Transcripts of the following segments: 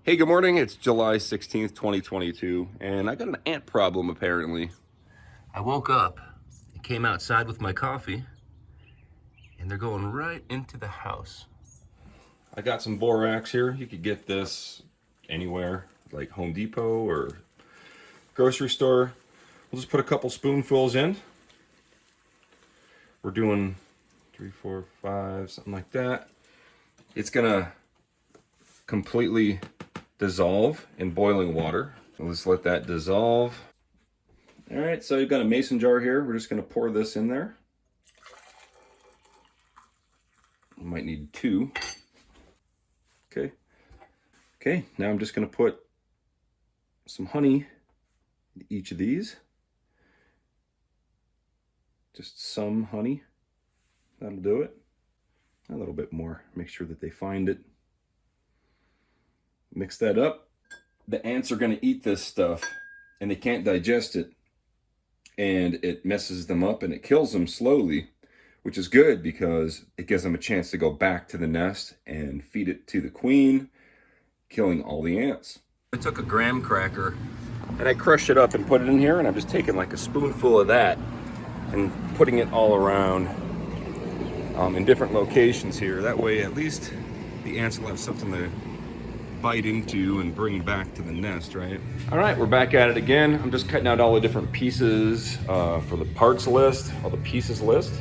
Hey, good morning. It's July 16th, 2022, and I got an ant problem apparently. I woke up and came outside with my coffee, and they're going right into the house. I got some borax here. You could get this anywhere, like Home Depot or grocery store. We'll just put a couple spoonfuls in. We're doing 3, 4, 5, something like that. It's gonna completely dissolve in boiling water. Let's let that dissolve. All right, so you've got a mason jar here. We're just gonna pour this in there. You might need 2. Okay, now I'm just gonna put some honey in each of these. Just some honey, that'll do it. A little bit more, make sure that they find it. Mix that up. The ants are gonna eat this stuff and they can't digest it, and it messes them up and it kills them slowly, which is good because it gives them a chance to go back to the nest and feed it to the queen, killing all the ants. I took a graham cracker and I crushed it up and put it in here, and I'm just taking like a spoonful of that and putting it all around in different locations here. That way at least the ants will have something to bite into and bring back to the nest, right? All right, we're back at it again. I'm just cutting out all the different pieces for the parts list, all the pieces list.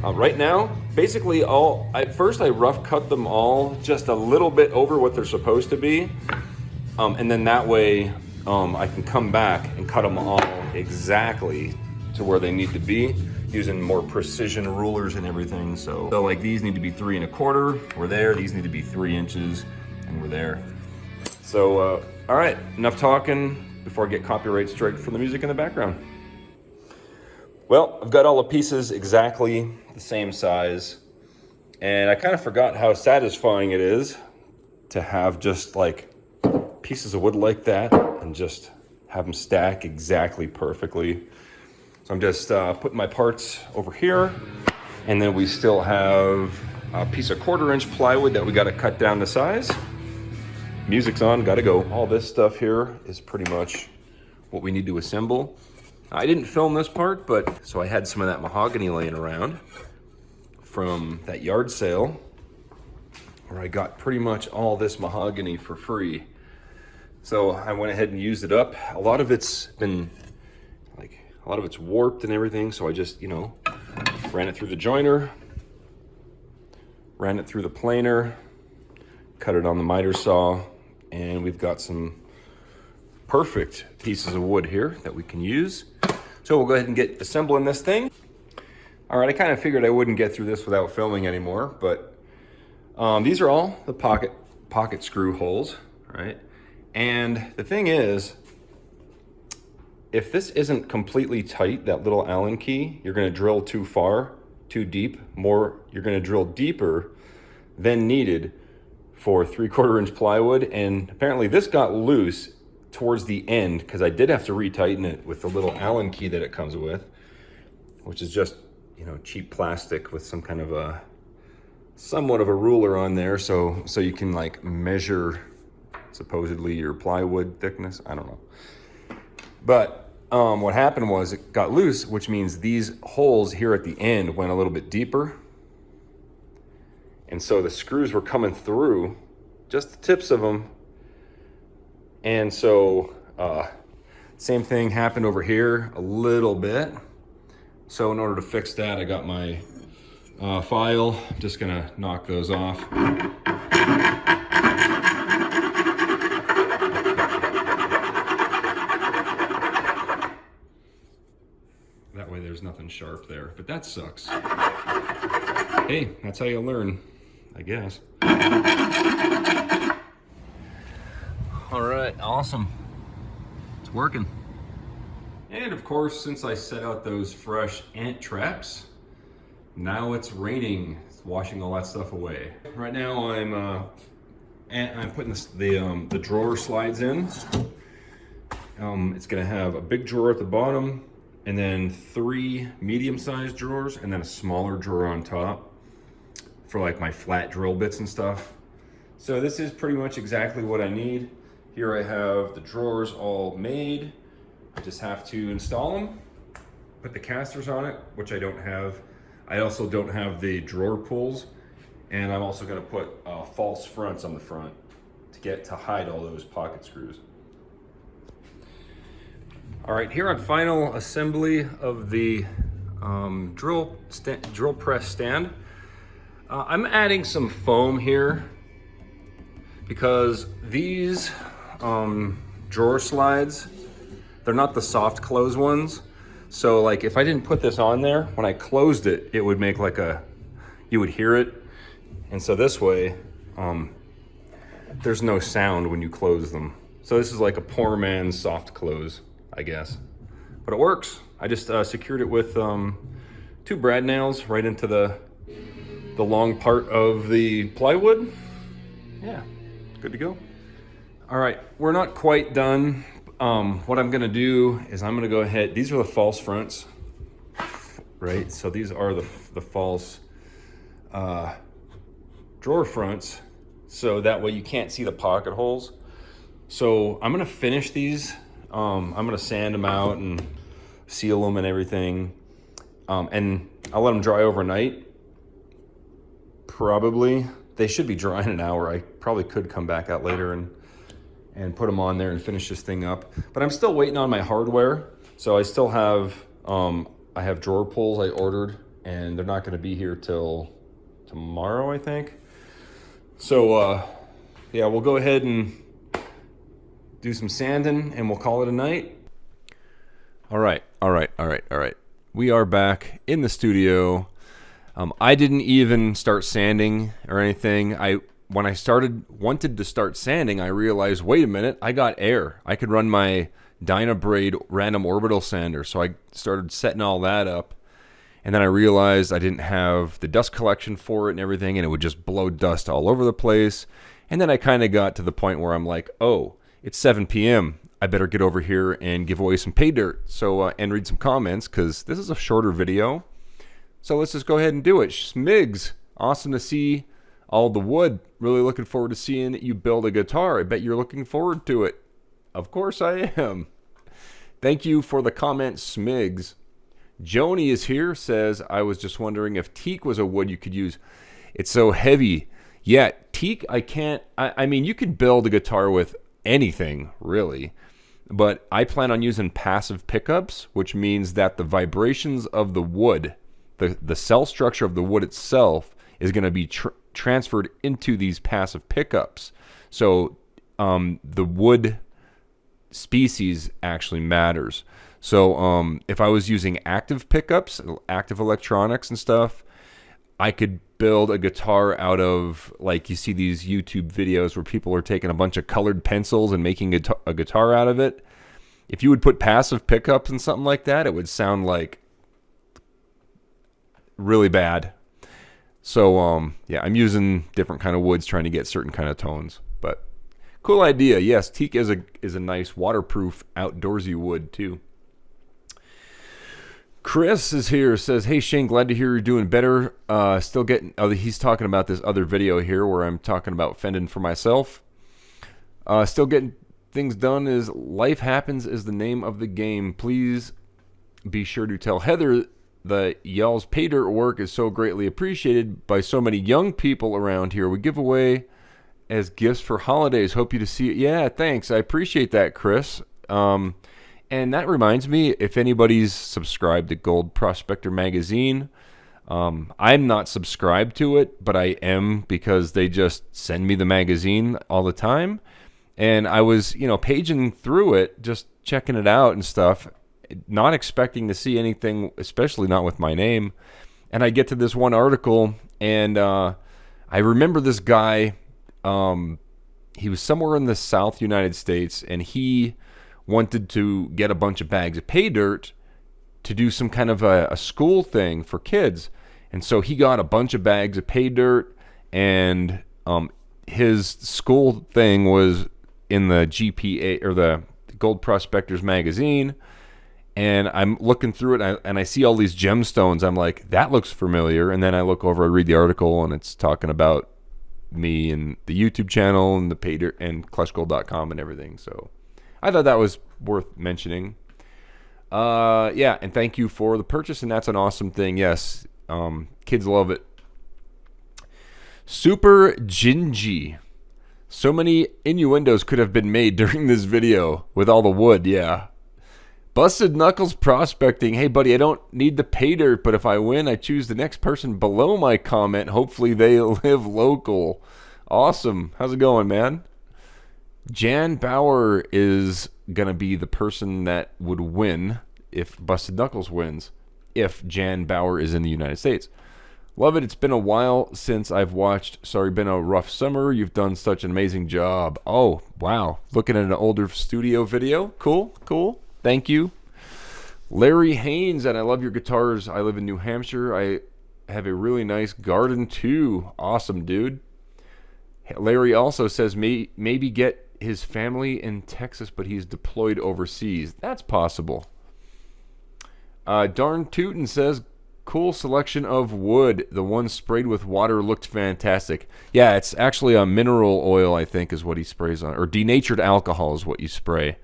Right now, basically at first I rough cut them all just a little bit over what they're supposed to be. And then that way I can come back and cut them all exactly to where they need to be, using more precision rulers and everything. So like these need to be 3 1/4, we're there. These need to be 3 inches, and we're there. So, all right, enough talking before I get copyright strike for the music in the background. Well, I've got all the pieces exactly the same size, and I kind of forgot how satisfying it is to have just like pieces of wood like that and just have them stack exactly perfectly. So I'm just putting my parts over here, and then we still have a piece of 1/4 inch plywood that we got to cut down to size. Music's on, gotta go. All this stuff here is pretty much what we need to assemble. I didn't film this part, but so I had some of that mahogany laying around from that yard sale where I got pretty much all this mahogany for free. So I went ahead and used it up. A lot of it's warped and everything, so I just, ran it through the joiner, ran it through the planer, cut it on the miter saw, and we've got some perfect pieces of wood here that we can use. So we'll go ahead and get assembling this thing. All right, I kind of figured I wouldn't get through this without filming anymore, but these are all the pocket screw holes, right? And the thing is, if this isn't completely tight, that little Allen key, you're gonna drill too far, too deep, you're gonna drill deeper than needed for 3/4 inch plywood. And apparently this got loose towards the end because I did have to retighten it with the little Allen key that it comes with, which is just, cheap plastic with some kind of somewhat of a ruler on there. So you can like measure supposedly your plywood thickness. I don't know. But what happened was it got loose, which means these holes here at the end went a little bit deeper. And so the screws were coming through, just the tips of them. And so same thing happened over here a little bit. So in order to fix that, I got my file. Just gonna knock those off. That way there's nothing sharp there, but that sucks. Hey, that's how you learn, I guess. All right, awesome. It's working. And of course, since I set out those fresh ant traps, now it's raining. It's washing all that stuff away. Right now I'm putting the drawer slides in. It's gonna have a big drawer at the bottom, and then 3 medium-sized drawers, and then a smaller drawer on top for like my flat drill bits and stuff. So this is pretty much exactly what I need. Here I have the drawers all made. I just have to install them, put the casters on it, which I don't have. I also don't have the drawer pulls, and I'm also going to put false fronts on the front to hide all those pocket screws. All right, here on final assembly of the drill press stand, I'm adding some foam here because these drawer slides, they're not the soft close ones. So like if I didn't put this on there, when I closed it, it would make like you would hear it. And so this way, there's no sound when you close them. So this is like a poor man's soft close, I guess. But it works. I just secured it with 2 brad nails right into the long part of the plywood. Yeah, good to go. All right, we're not quite done. What I'm gonna do is I'm gonna go ahead, these are the false fronts, right? So these are the false drawer fronts, so that way you can't see the pocket holes. So I'm gonna finish these. I'm gonna sand them out and seal them and everything. And I'll let them dry overnight. Probably. They should be dry in an hour. I probably could come back out later and put them on there and finish this thing up. But I'm still waiting on my hardware. So I still have, I have drawer pulls I ordered, and they're not gonna be here till tomorrow, I think. So yeah, we'll go ahead and do some sanding and we'll call it a night. All right. We are back in the studio. I didn't even start sanding or anything. When I wanted to start sanding, I realized, wait a minute, I got air. I could run my Dynabrade random orbital sander. So I started setting all that up. And then I realized I didn't have the dust collection for it and everything, and it would just blow dust all over the place. And then I kind of got to the point where I'm like, oh, it's 7 p.m. I better get over here and give away some pay dirt. So, and read some comments, because this is a shorter video. So let's just go ahead and do it. Smigs, awesome to see all the wood. Really looking forward to seeing you build a guitar. I bet you're looking forward to it. Of course I am. Thank you for the comment, Smigs. Joni is here, says, I was just wondering if teak was a wood you could use. It's so heavy. Yeah, teak, I mean, you could build a guitar with anything, really. But I plan on using passive pickups, which means that the vibrations of the wood, the cell structure of the wood itself, is going to be transferred into these passive pickups. So the wood species actually matters. So if I was using active pickups, active electronics and stuff, I could build a guitar out of, like you see these YouTube videos where people are taking a bunch of colored pencils and making a guitar out of it. If you would put passive pickups and something like that, it would sound like really bad. So yeah, I'm using different kind of woods trying to get certain kind of tones. But cool idea. Yes, teak is a nice waterproof outdoorsy wood too. Chris is here, says, hey Shane, glad to hear you're doing better. Still getting, he's talking about this other video here where I'm talking about fending for myself. Still getting things done is life happens is the name of the game. Please be sure to tell Heather that y'all's pay dirt work is so greatly appreciated by so many young people around here. We give away as gifts for holidays. Hope you to see it. Yeah, thanks. I appreciate that, Chris. And that reminds me, if anybody's subscribed to Gold Prospector magazine, I'm not subscribed to it, but I am because they just send me the magazine all the time. And I was, paging through it, just checking it out and stuff, not expecting to see anything, especially not with my name. And I get to this one article, and I remember this guy. He was somewhere in the South United States, and he wanted to get a bunch of bags of pay dirt to do some kind of a school thing for kids. And so he got a bunch of bags of pay dirt, and his school thing was in the GPA, or the Gold Prospectors magazine. And I'm looking through it, and I see all these gemstones. I'm like, that looks familiar. And then I look over, I read the article, and it's talking about me and the YouTube channel and the Pater and KleshGuitars.com and everything. So I thought that was worth mentioning. Yeah, and thank you for the purchase, and that's an awesome thing. Yes, kids love it. Super Gingy. So many innuendos could have been made during this video with all the wood, yeah. Busted Knuckles Prospecting. Hey, buddy, I don't need the pay dirt, but if I win, I choose the next person below my comment. Hopefully they live local. Awesome. How's it going, man? Jan Bauer is going to be the person that would win if Busted Knuckles wins, if Jan Bauer is in the United States. Love it. It's been a while since I've watched. Sorry, been a rough summer. You've done such an amazing job. Oh, wow. Looking at an older studio video. Cool, cool. Thank you. Larry Haynes, and I love your guitars. I live in New Hampshire. I have a really nice garden too. Awesome, dude. Larry also says maybe get his family in Texas, but he's deployed overseas. That's possible. Darn Tootin says, cool selection of wood. The one sprayed with water looked fantastic. Yeah, it's actually a mineral oil, I think, is what he sprays on. Or denatured alcohol is what you spray.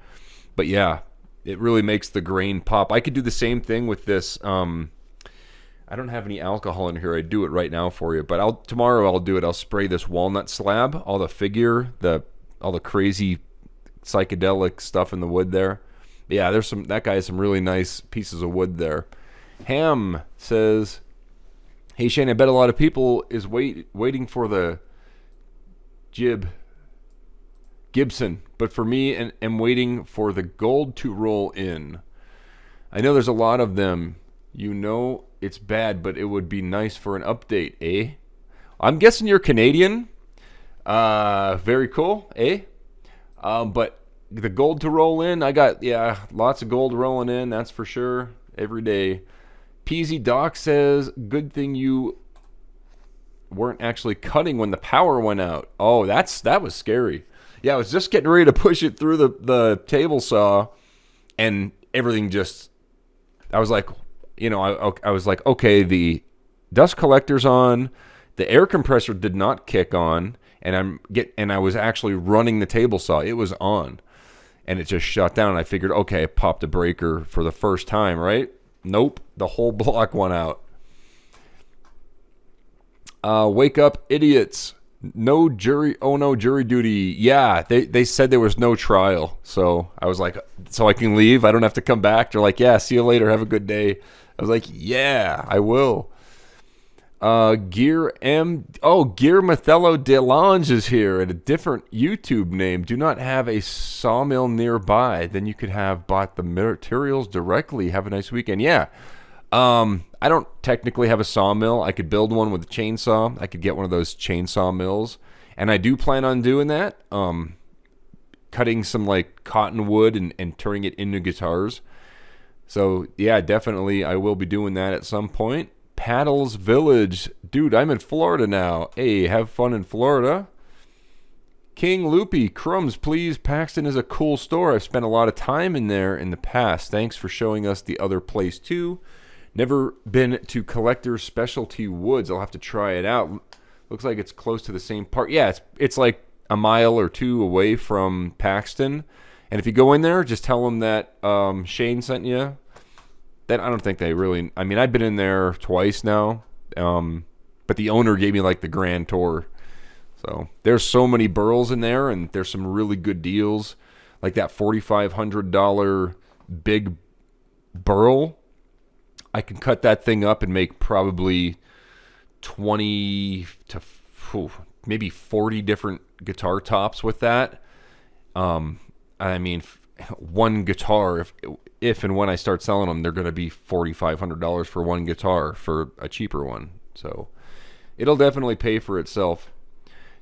But yeah, it really makes the grain pop. I could do the same thing with this. I don't have any alcohol in here. I'd do it right now for you. But tomorrow I'll do it. I'll spray this walnut slab, all the figure, all the crazy psychedelic stuff in the wood there. Yeah, that guy has some really nice pieces of wood there. Ham says, hey Shane, I bet a lot of people is waiting for the Gibson, but for me, am waiting for the gold to roll in. I know there's a lot of them. You know it's bad, but it would be nice for an update, eh? I'm guessing you're Canadian. Very cool, eh? But the gold to roll in, I got, yeah, lots of gold rolling in, that's for sure, every day. Peasy Doc says, good thing you weren't actually cutting when the power went out. Oh, that was scary. Yeah, I was just getting ready to push it through the table saw, and everything just, I was like, I was like, okay, the dust collector's on, the air compressor did not kick on, and I was actually running the table saw. It was on, and it just shut down. I figured, okay, I popped a breaker for the first time, right? Nope, the whole block went out. Wake up, idiots. No jury. Oh, no jury duty. Yeah, they said there was no trial. So I was like, so I can leave? I don't have to come back? They're like, yeah, see you later. Have a good day. I was like, yeah, I will. Gear Mathello DeLange is here at a different YouTube name. Do not have a sawmill nearby. Then you could have bought the materials directly. Have a nice weekend. Yeah. I don't technically have a sawmill. I could build one with a chainsaw. I could get one of those chainsaw mills. And I do plan on doing that. Cutting some like cottonwood and turning it into guitars. So yeah, definitely I will be doing that at some point. Paddles Village. Dude, I'm in Florida now. Hey, have fun in Florida. King Loopy. Crumbs, please. Paxton is a cool store. I've spent a lot of time in there in the past. Thanks for showing us the other place too. Never been to Collector's Specialty Woods. I'll have to try it out. Looks like it's close to the same part. Yeah, it's like a mile or two away from Paxton. And if you go in there, just tell them that Shane sent you. Then I don't think they really... I mean, I've been in there twice now. But the owner gave me like the grand tour. So there's so many burls in there, and there's some really good deals. Like that $4,500 big burl. I can cut that thing up and make probably 20 to maybe 40 different guitar tops with that. I mean, one guitar, if and when I start selling them, they're going to be $4,500 for one guitar for a cheaper one. So it'll definitely pay for itself.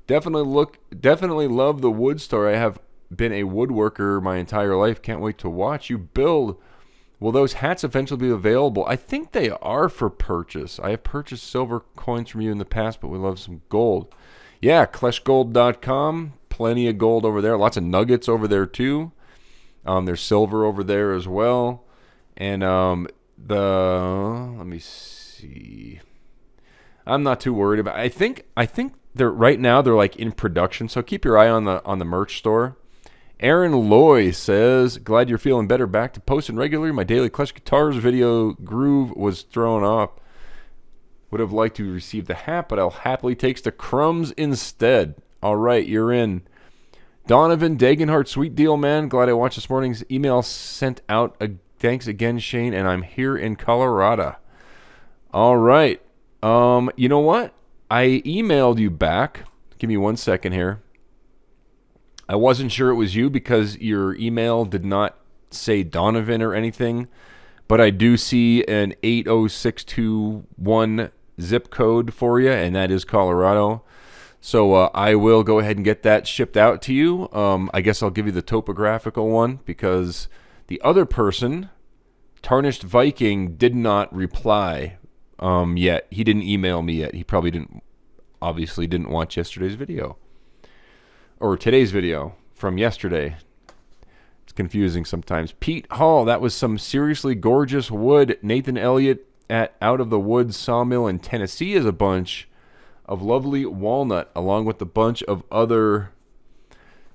Definitely love the wood store. I have been a woodworker my entire life. Can't wait to watch you build. Will those hats eventually be available? I think they are for purchase. I have purchased silver coins from you in the past, but we love some gold. Yeah, KleshGuitars.com. Plenty of gold over there. Lots of nuggets over there too. There's silver over there as well. And let me see. I'm not too worried about. I think they're right now they're like in production, so keep your eye on the merch store. Aaron Loy says, glad you're feeling better. Back to posting regularly. My daily Klesh Guitars video groove was thrown off. Would have liked to receive the hat, but I'll happily take the crumbs instead. All right, you're in. Donovan Dagenhart, sweet deal, man. Glad I watched this morning's email sent out. Thanks again, Shane, and I'm here in Colorado. All right. You know what? I emailed you back. Give me 1 second here. I wasn't sure it was you because your email did not say Donovan or anything, but I do see an 80621 zip code for you, and that is Colorado. So I will go ahead and get that shipped out to you. I guess I'll give you the topographical one because the other person, Tarnished Viking, did not reply yet. He didn't email me yet. He probably obviously didn't watch yesterday's video. Or today's video from yesterday. It's confusing sometimes. Pete Hall, that was some seriously gorgeous wood. Nathan Elliott at Out of the Woods Sawmill in Tennessee is a bunch of lovely walnut, along with a bunch of other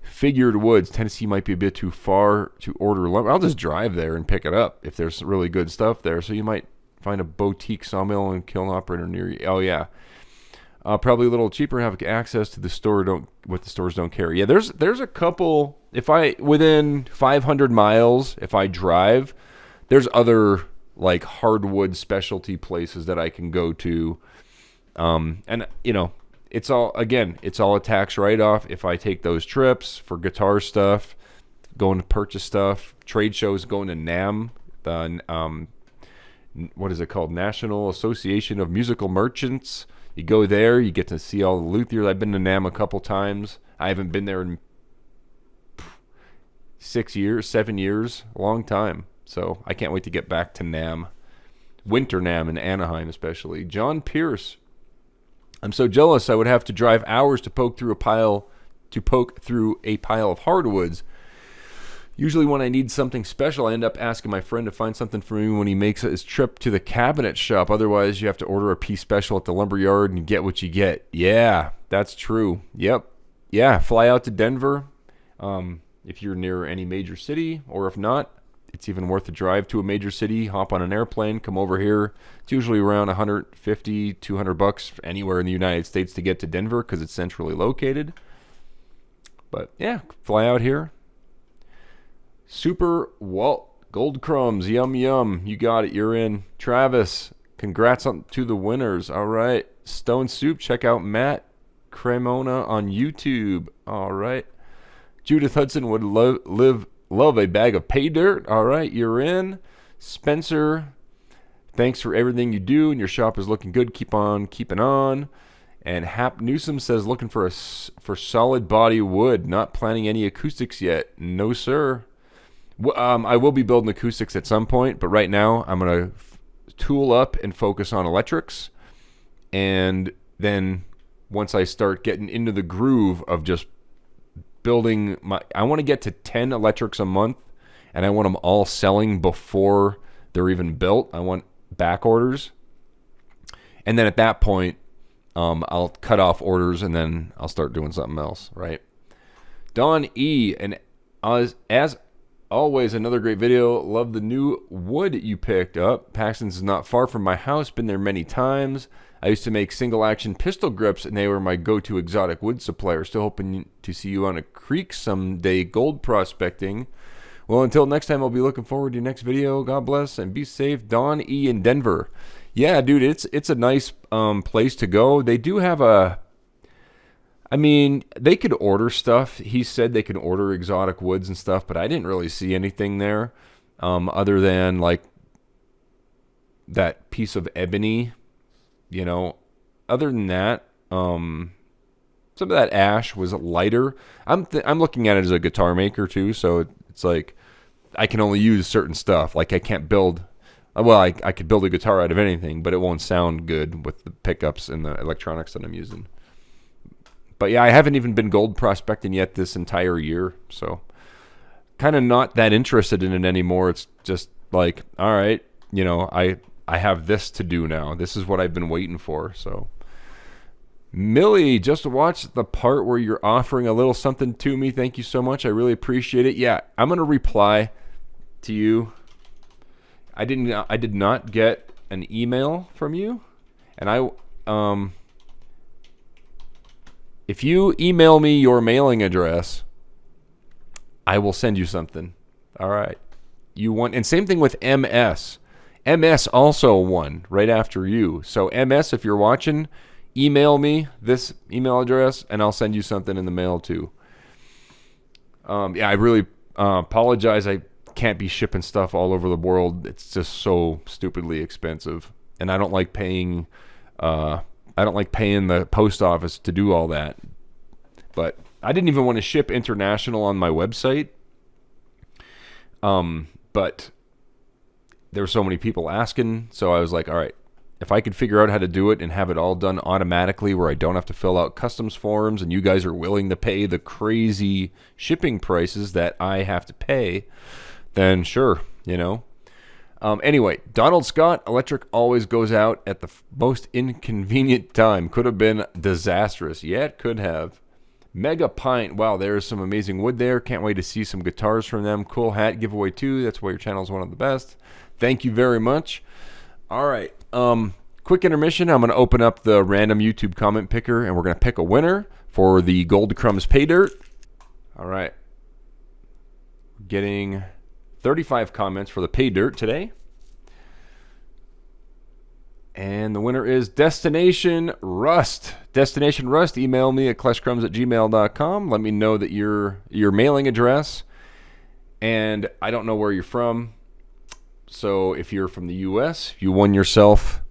figured woods. Tennessee might be a bit too far to order lumber. I'll just drive there and pick it up if there's really good stuff there. So you might find a boutique sawmill and kiln operator near you. Oh, yeah. Probably a little cheaper, have access to the store. What the stores don't carry. Yeah, there's a couple. Within 500 miles, if I drive, there's other like hardwood specialty places that I can go to. And you know, it's all a tax write-off if I take those trips for guitar stuff, going to purchase stuff, trade shows, going to NAM, what is it called? National Association of Musical Merchants. You go there, you get to see all the luthiers. I've been to NAM a couple times. I haven't been there in 7 years, a long time. So I can't wait to get back to NAM. Winter NAM in Anaheim especially. John Pierce. I'm so jealous I would have to drive hours to poke through a pile of hardwoods. Usually when I need something special, I end up asking my friend to find something for me when he makes his trip to the cabinet shop. Otherwise, you have to order a piece special at the lumber yard and you get what you get. Yeah, that's true. Yep. Yeah, fly out to Denver if you're near any major city, or if not, it's even worth a drive to a major city, hop on an airplane, come over here. It's usually around $150, $200 anywhere in the United States to get to Denver because it's centrally located. But yeah, fly out here. Super Walt, Gold Crumbs, yum yum. You got it, you're in. Travis, congrats to the winners. All right. Stone Soup, check out Matt Cremona on YouTube. All right. Judith Hudson would love a bag of pay dirt. All right, you're in. Spencer, thanks for everything you do, and your shop is looking good. Keep on keeping on. And Hap Newsom says, looking for solid body wood. Not planning any acoustics yet. No, sir. I will be building acoustics at some point, but right now I'm going to tool up and focus on electrics. And then once I start getting into the groove of just building I want to get to 10 electrics a month, and I want them all selling before they're even built. I want back orders. And then at that point, I'll cut off orders and then I'll start doing something else, right? Don E. And as always, another great video. Love the new wood you picked up. Paxton's is not far from my house. Been there many times. I used to make single action pistol grips, and they were my go-to exotic wood supplier. Still hoping to see you on a creek someday gold prospecting. Well, until next time, I'll be looking forward to your next video. God bless and be safe. Don E. in Denver. Yeah, dude, it's a nice place to go. They do have they could order stuff. He said they can order exotic woods and stuff, but I didn't really see anything there other than like that piece of ebony. You know, other than that, some of that ash was lighter. I'm looking at it as a guitar maker too, so it's like I can only use certain stuff. Like I can't build. Well, I could build a guitar out of anything, but it won't sound good with the pickups and the electronics that I'm using. But yeah, I haven't even been gold prospecting yet this entire year, so kind of not that interested in it anymore. It's just like, all right, you know, I have this to do now. This is what I've been waiting for. So Millie, just watch the part where you're offering a little something to me. Thank you so much. I really appreciate it. Yeah, I'm gonna reply to you. I did not get an email from you, and if you email me your mailing address, I will send you something. All right. You want, and same thing with MS. MS also won right after you. So MS, if you're watching, email me this email address, and I'll send you something in the mail too. Yeah, I really apologize. I can't be shipping stuff all over the world. It's just so stupidly expensive, and I don't like paying. I don't like paying the post office to do all that. But I didn't even want to ship international on my website. But there were so many people asking, so I was like, all right, if I could figure out how to do it and have it all done automatically where I don't have to fill out customs forms and you guys are willing to pay the crazy shipping prices that I have to pay, then sure, you know. Anyway, Donald Scott, electric always goes out at the most inconvenient time. Could have been disastrous. Yeah, it could have. Mega Pint. Wow, there's some amazing wood there. Can't wait to see some guitars from them. Cool hat giveaway too. That's why your channel is one of the best. Thank you very much. All right. Quick intermission. I'm going to open up the random YouTube comment picker, and we're going to pick a winner for the Gold Crumbs Pay Dirt. All right. Getting 35 comments for the Pay Dirt today. And the winner is Destination Rust. Destination Rust, email me at kleshcrumbs@gmail.com. Let me know that your mailing address. And I don't know where you're from. So if you're from the U.S., you won yourself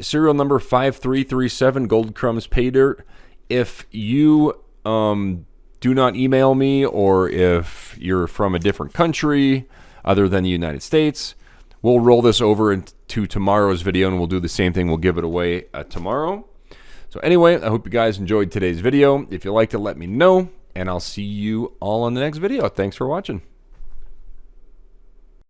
serial number 5337 Gold Crumbs Pay Dirt. If you do not email me, or if you're from a different country other than the United States, we'll roll this over into tomorrow's video, and we'll do the same thing. We'll give it away tomorrow. So anyway, I hope you guys enjoyed today's video. If you liked it, let me know, and I'll see you all on the next video. Thanks for watching.